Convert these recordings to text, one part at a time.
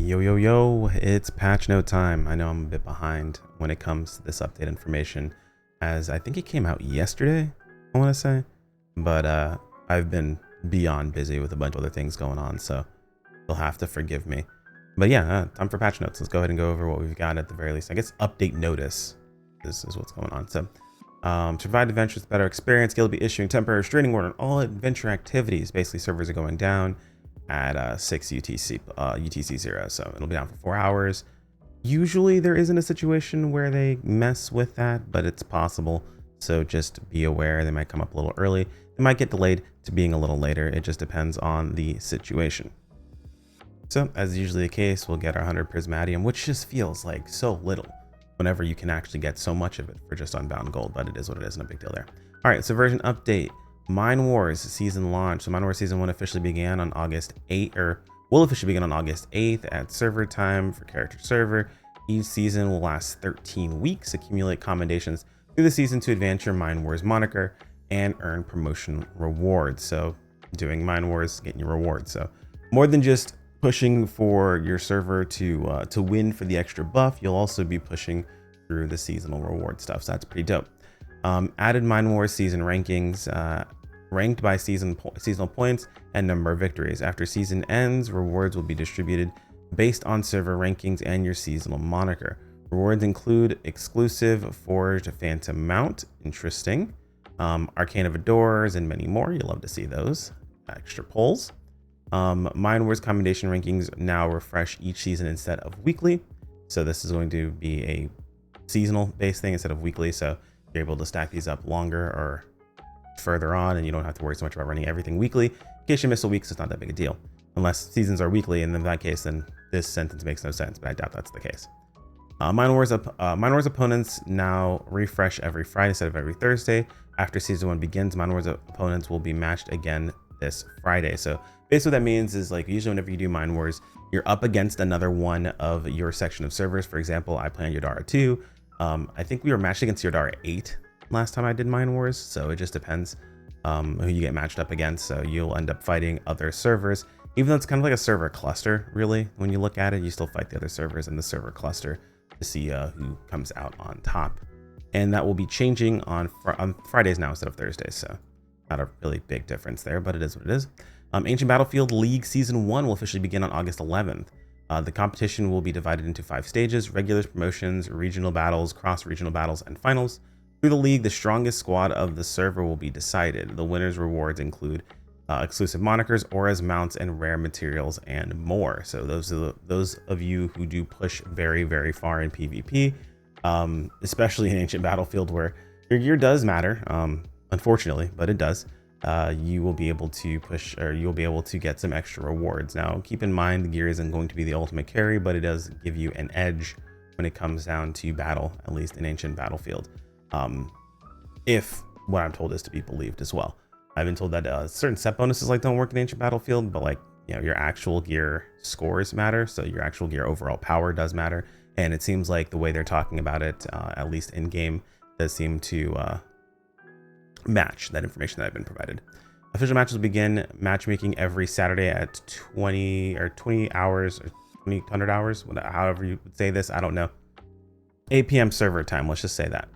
Yo, yo, yo, it's patch note time. I know I'm a bit behind when it comes to this update information, as I think it came out yesterday, I want to say, but I've been beyond busy with a bunch of other things going on, so you'll have to forgive me. But yeah, time for patch notes. Let's go ahead and go over what we've got at the very least. I guess update notice is what's going on. So to provide adventurers with better experience, Guild will be issuing temporary restraining order on all adventure activities. Basically, servers are going down at 6 UTC 0, so it'll be down for 4 hours. Usually there isn't a situation where they mess with that, but it's possible, so just be aware. They might come up a little early, they might get delayed to being a little later. It just depends on the situation. So as usually the case, we'll get our 100 prismatium, which just feels like so little whenever you can actually get so much of it for just unbound gold, but it is what it is, no big deal there. All right, so version update. Mine Wars season launch. So Mine Wars season 1 officially began on August 8th, or will officially begin on August 8th at server time for character server. Each season will last 13 weeks. Accumulate commendations through the season to advance your Mine Wars moniker and earn promotion rewards. So doing Mine Wars, getting your rewards. So more than just pushing for your server to win for the extra buff, you'll also be pushing through the seasonal reward stuff. So that's pretty dope. Added Mine Wars season rankings, ranked by seasonal points and number of victories. After season ends, rewards will be distributed based on server rankings and your seasonal moniker. Rewards include exclusive forged phantom mount, interesting, arcane of adors, and many more. You'll love to see those extra polls. Mine Wars commendation rankings now refresh each season instead of weekly, so this is going to be a seasonal based thing instead of weekly, so you're able to stack these up longer or further on, and you don't have to worry so much about running everything weekly. In case you miss a week, so it's not that big a deal, unless seasons are weekly, and in that case, then this sentence makes no sense, but I doubt that's the case. Mine Wars opponents now refresh every Friday instead of every Thursday. After season 1 begins, Mine Wars opponents will be matched again this Friday. So basically what that means is, like, usually whenever you do Mine Wars, you're up against another one of your section of servers. For example, I play on Yodara 2. I think we were matched against Yodara 8 last time I did Mine Wars, so it just depends who you get matched up against. So you'll end up fighting other servers, even though it's kind of like a server cluster, really. When you look at it, you still fight the other servers in the server cluster to see who comes out on top. And that will be changing on Fridays now instead of Thursdays, so not a really big difference there, but it is what it is. Ancient Battlefield League Season 1 will officially begin on August 11th. The competition will be divided into 5 stages: regulars, promotions, regional battles, cross-regional battles, and finals. Through the league, the strongest squad of the server will be decided. The winner's rewards include exclusive monikers, auras, mounts, and rare materials, and more. So those are those of you who do push very, very far in PvP, especially in Ancient Battlefield, where your gear does matter, unfortunately, but it does. You will be able to push, or you'll be able to get some extra rewards. Now, keep in mind, the gear isn't going to be the ultimate carry, but it does give you an edge when it comes down to battle, at least in Ancient Battlefield. If what I'm told is to be believed as well. I've been told that certain set bonuses like don't work in Ancient Battlefield, but like, you know, your actual gear scores matter, so your actual gear overall power does matter. And it seems like the way they're talking about it, at least in game, does seem to match that information that I've been provided. Official matches will begin matchmaking every Saturday at 20 hours or 200 hours, however you would say this, I don't know. 8 p.m. server time, let's just say that.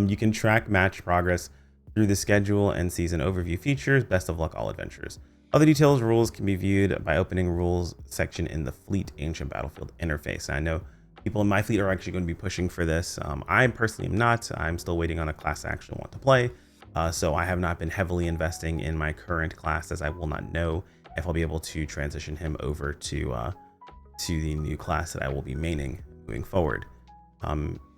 You can track match progress through the schedule and season overview features. Best of luck, all adventurers. Other details, rules can be viewed by opening rules section in the Fleet Ancient Battlefield interface. And I know people in my fleet are actually going to be pushing for this. I personally am not. I'm still waiting on a class I actually want to play. So I have not been heavily investing in my current class, as I will not know if I'll be able to transition him over to the new class that I will be maining moving forward.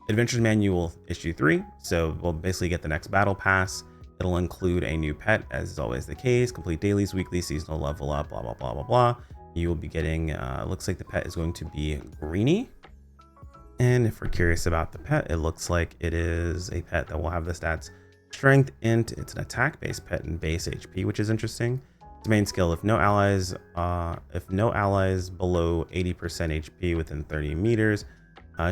Adventures Manual Issue 3. So we'll basically get the next battle pass. It'll include a new pet, as is always the case. Complete dailies, weekly, seasonal level up, blah, blah, blah, blah, blah. You will be getting, looks like the pet is going to be Greenie. And if we're curious about the pet, it looks like it is a pet that will have the stats Strength, Int. It's an attack-based pet and base HP, which is interesting. Its main skill: if no allies below 80% HP within 30 meters,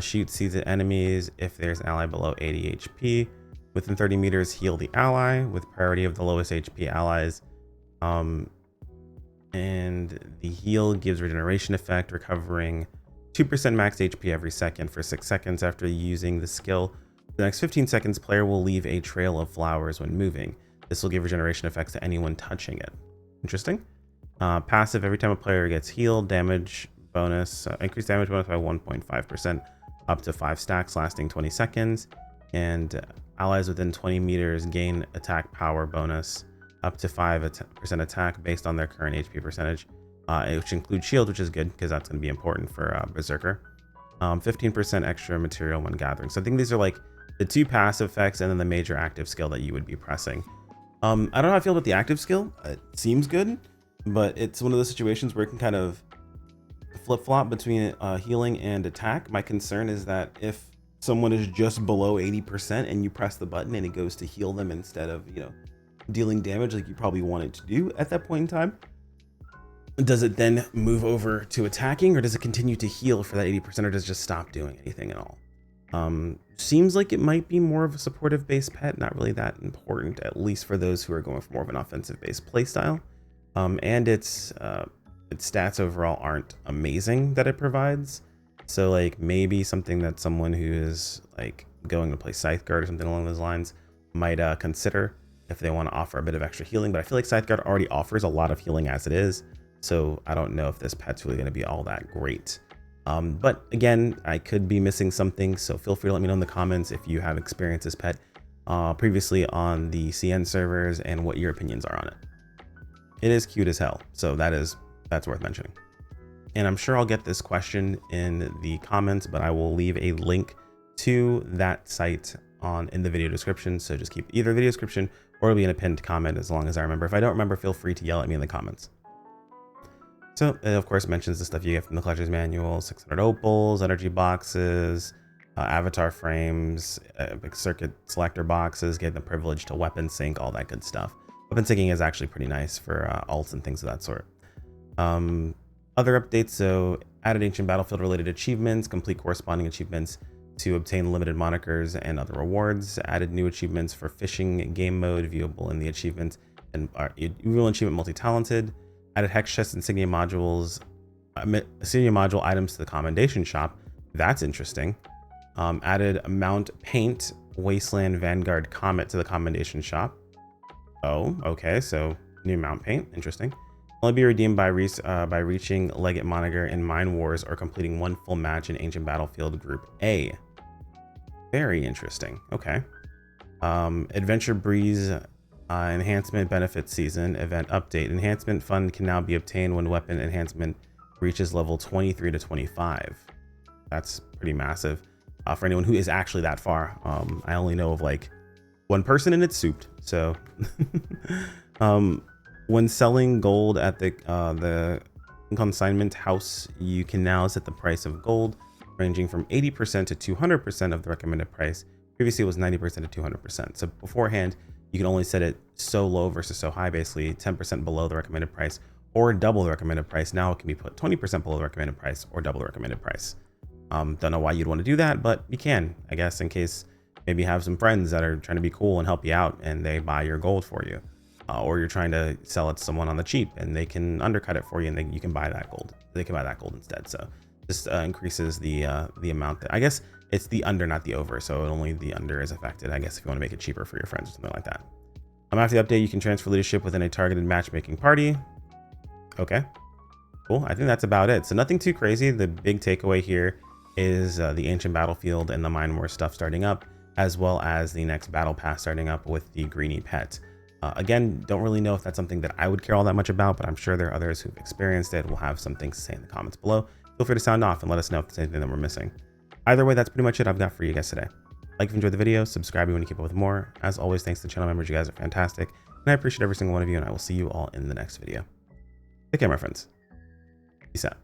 shoot seasoned enemies. If there's an ally below 80 HP within 30 meters, heal the ally with priority of the lowest HP allies. And the heal gives regeneration effect, recovering 2% max HP every second for 6 seconds after using the skill. For the next 15 seconds, player will leave a trail of flowers when moving. This will give regeneration effects to anyone touching it. Interesting. Passive, every time a player gets healed, damage bonus, increased damage bonus by 1.5%, up to 5 stacks lasting 20 seconds. And allies within 20 meters gain attack power bonus, up to 5% attack based on their current HP percentage, which includes shield, which is good because that's going to be important for Berserker. 15% extra material when gathering. So I think these are like the 2 passive effects and then the major active skill that you would be pressing. I don't know how I feel about the active skill. It seems good, but it's one of those situations where it can kind of flip-flop between healing and attack. My concern is that if someone is just below 80% and you press the button and it goes to heal them instead of, you know, dealing damage like you probably want it to do at that point in time, does it then move over to attacking, or does it continue to heal for that 80%, or does it just stop doing anything at all? Seems like it might be more of a supportive based pet, not really that important, at least for those who are going for more of an offensive based playstyle. And its stats overall aren't amazing that it provides. So like maybe something that someone who is like going to play Scythe Guard or something along those lines might consider if they want to offer a bit of extra healing. But I feel like Scythe Guard already offers a lot of healing as it is, so I don't know if this pet's really going to be all that great. But again, I could be missing something, so feel free to let me know in the comments if you have experienced this pet previously on the CN servers and what your opinions are on it. It is cute as hell, so that's worth mentioning. And I'm sure I'll get this question in the comments, but I will leave a link to that site in the video description. So just keep either video description or it'll be in a pinned comment as long as I remember. If I don't remember, feel free to yell at me in the comments. So it of course mentions the stuff you get from the collector's manual: 600 opals, energy boxes, avatar frames, big circuit selector boxes, get the privilege to weapon sync, all that good stuff. Weapon syncing is actually pretty nice for alts and things of that sort. Other updates, so added ancient battlefield related achievements, complete corresponding achievements to obtain limited monikers and other rewards, added new achievements for fishing game mode viewable in the achievements, and viewable achievement multi-talented, added hex chest insignia modules, insignia module items to the commendation shop. That's interesting. Added mount paint wasteland vanguard comet to the commendation shop. Oh, okay, so new mount paint, interesting. Only be redeemed by reaching Legate Moniker in Mine Wars or completing 1 full match in Ancient Battlefield Group A. Very interesting. Okay. Adventure Breeze enhancement benefit season event update. Enhancement fund can now be obtained when weapon enhancement reaches level 23 to 25. That's pretty massive for anyone who is actually that far. I only know of like 1 person and it's souped. So when selling gold at the consignment house, you can now set the price of gold ranging from 80% to 200% of the recommended price. Previously it was 90% to 200%. So beforehand, you can only set it so low versus so high, basically 10% below the recommended price or double the recommended price. Now it can be put 20% below the recommended price or double the recommended price. Don't know why you'd want to do that, but you can, I guess, in case maybe you have some friends that are trying to be cool and help you out and they buy your gold for you. Or you're trying to sell it to someone on the cheap and they can undercut it for you and you can buy that gold. They can buy that gold instead. So this increases the amount that, I guess it's the under, not the over. So only the under is affected, I guess, if you want to make it cheaper for your friends or something like that. After the update, you can transfer leadership within a targeted matchmaking party. Okay, cool. I think that's about it. So nothing too crazy. The big takeaway here is the ancient battlefield and the mine war stuff starting up, as well as the next battle pass starting up with the greenie pet. Again, don't really know if that's something that I would care all that much about, but I'm sure there are others who've experienced it and will have some things to say in the comments below. Feel free to sound off and let us know if there's anything that we're missing. Either way, that's pretty much it I've got for you guys today. Like if you enjoyed the video, subscribe if you want to keep up with more. As always, thanks to the channel members. You guys are fantastic, and I appreciate every single one of you, and I will see you all in the next video. Take care, my friends. Peace out.